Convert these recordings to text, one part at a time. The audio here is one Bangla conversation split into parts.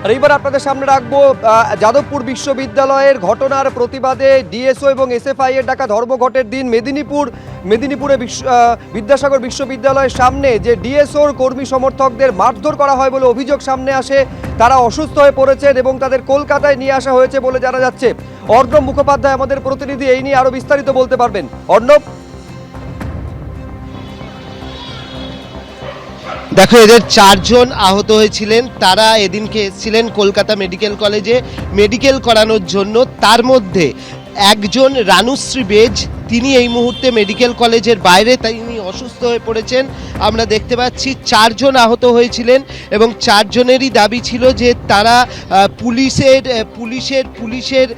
আর এইবার আপনাদের সামনে রাখবো যাদবপুর বিশ্ববিদ্যালয়ের ঘটনার প্রতিবাদে ডিএসও এবং এসএফআই এর ডাকা ধর্মঘটের দিন মেদিনীপুরে বিদ্যাসাগর বিশ্ববিদ্যালয়ের সামনে যে ডিএসওর কর্মী সমর্থকদের মারধর করা হয় বলে অভিযোগ সামনে আসে। তারা অসুস্থ হয়ে পড়েছেন এবং তাদের কলকাতায় নিয়ে আসা হয়েছে বলে জানা যাচ্ছে। অর্ণব মুখোপাধ্যায় আমাদের প্রতিনিধি এই নিয়ে আরো বিস্তারিত বলতে পারবেন। অর্ণব, দেখো, এদের 4 জন আহত হয়েছিলেন। তারা এদিনকে এসেছিলেন কলকাতা মেডিকেল কলেজে মেডিকেল করানোর জন্য। তার মধ্যে একজন রানুশ্রী বেজ, তিনি এই মুহূর্তে মেডিকেল কলেজের বাইরে, তিনি অসুস্থ হয়ে পড়েছেন। আমরা দেখতে পাচ্ছি 4 জন আহত হয়েছিলেন এবং 4 জনেরই দাবি ছিল যে তারা পুলিশের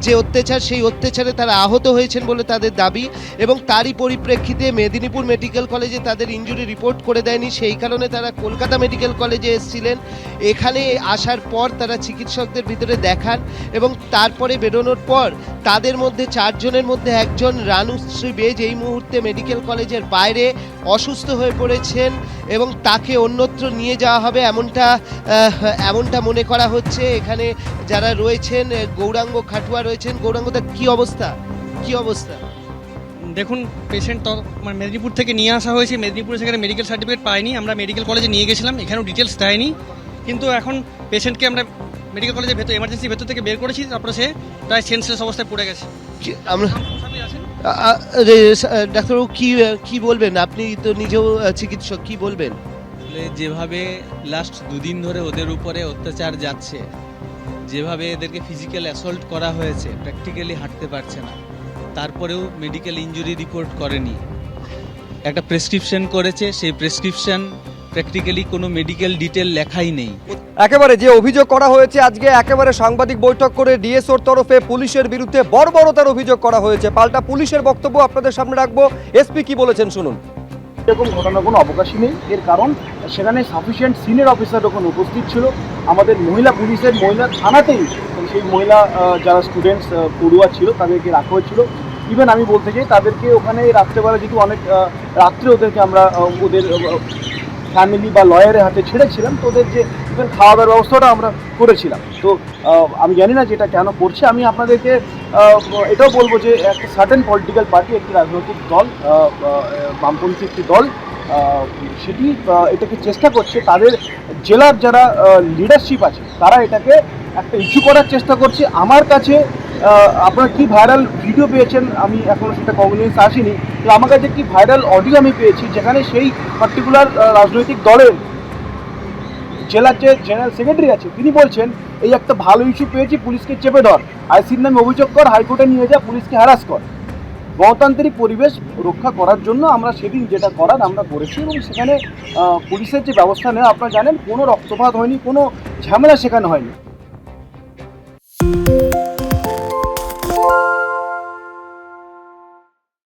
যে অত্যাচার, সেই অত্যাচারে তারা আহত হয়েছেন বলে তাদের দাবি। এবং তারই পরিপ্রেক্ষিতে মেদিনীপুর মেডিকেল কলেজে তাদের ইনজুরি রিপোর্ট করে দেয়নি, সেই কারণে তারা কলকাতা মেডিকেল কলেজে এসেছিলেন। এখানে আসার পর তারা চিকিৎসকদের ভিতরে দেখান এবং তারপরে বেরোনোর পর তাদের মধ্যে 4 জনের মধ্যে একজন রানুশ্রী বেজ এই মুহূর্তে মেডিকেল কলেজের বাইরে অসুস্থ হয়ে পড়েছেন এবং তাকে অন্যত্র নিয়ে যাওয়া হবে এমনটা মনে করা হচ্ছে। এখানে যারা রয়েছেন, গৌরাঙ্গ খাটুয়া রয়েছেন। গৌরাঙ্গদা, কি অবস্থা? দেখুন, পেশেন্ট তো মানে মেদিনীপুর থেকে নিয়ে আসা হয়েছে। মেদিনীপুরে সেখানে মেডিকেল সার্টিফিকেট পাইনি, আমরা মেডিকেল কলেজে নিয়ে গেছিলাম, এখানেও ডিটেলস দেয়নি। কিন্তু এখন পেশেন্টকে আমরা মেডিকেল কলেজের ভেতর এমার্জেন্সি ভেতর থেকে বের করেছি, তারপরে সে প্রায় সেন্সলেস অবস্থায় পড়ে গেছে। আমরা ডাক্তারবাবু কি বলবেন? আপনি তো নিজেও চিকিৎসক, কি বলবেন? যেভাবে লাস্ট 2 দিন ধরে ওদের উপরে অত্যাচার যাচ্ছে, যেভাবে এদেরকে ফিজিক্যাল অ্যাসল্ট করা হয়েছে, প্র্যাকটিক্যালি হাঁটতে পারছে না, তারপরেও মেডিকেল ইনজুরি রিপোর্ট করেনি, একটা প্রেসক্রিপশন করেছে, সেই প্রেসক্রিপশন প্র্যাকটিক্যালি কোনো মেডিকেল ডিটেল লেখাই নেই। একেবারে যে অভিযোগ করা হয়েছে, আজকে একেবারে সাংবাদিক বৈঠক করে ডিএসওর তরফে পুলিশের বিরুদ্ধে বর্বরতার অভিযোগ করা হয়েছে। পাল্টা পুলিশের বক্তব্য আপনাদের সামনে রাখবো। এসপি কি বলেছেন শুনুন। এরকম ঘটনার কোনো অবকাশই নেই। এর কারণ সেখানে সাফিসিয়েন্ট সিনিয়র অফিসার ওখানে উপস্থিত ছিল। আমাদের মহিলা থানাতেই সেই মহিলা যারা স্টুডেন্টস পড়ুয়া ছিল তাদেরকে রাখা হয়েছিল। ইভেন আমি বলতে চাই, তাদেরকে ওখানে রাত্রেবেলা যেহেতু অনেক রাত্রে ওদেরকে আমরা ওদের ফ্যামিলি বা লয়ারের হাতে ছেড়েছিলাম, তো ওদের যে ইভেন খাওয়া দাওয়ার ব্যবস্থাটা আমরা করেছিলাম। তো আমি জানি না যেটা কেন করছে। আমি আপনাদেরকে এটাও বলবো যে একটা সার্টেন পলিটিক্যাল পার্টি, একটি রাজনৈতিক দল, বামপন্থী একটি দল, সেটি এটাকে চেষ্টা করছে। তাদের জেলার যারা লিডারশিপ আছে তারা এটাকে একটা ইস্যু করার চেষ্টা করছে। আমার কাছে আপনারা কি ভাইরাল ভিডিও পেয়েছেন, আমি এখনও সেটা কগনিজেন্স আসেনি, তো আমার কাছে একটি ভাইরাল অডিও আমি পেয়েছি, যেখানে সেই পার্টিকুলার রাজনৈতিক দলের জেলার যে জেনারেল সেক্রেটারি আছে তিনি বলছেন, এই একটা ভালো ইস্যু পেয়েছি, পুলিশকে চেপে ধর, আইসির নামে অভিযোগ কর, হাইকোর্টে নিয়ে যা, পুলিশকে হ্যারাস কর। গণতান্ত্রিক পরিবেশ রক্ষা করার জন্য আমরা সেদিন যেটা করার আমরা করেছি এবং সেখানে পুলিশের যে ব্যবস্থা নেওয়া আপনারা জানেন, কোনো রক্তপাত হয়নি, কোনো ঝামেলা সেখানে হয়নি।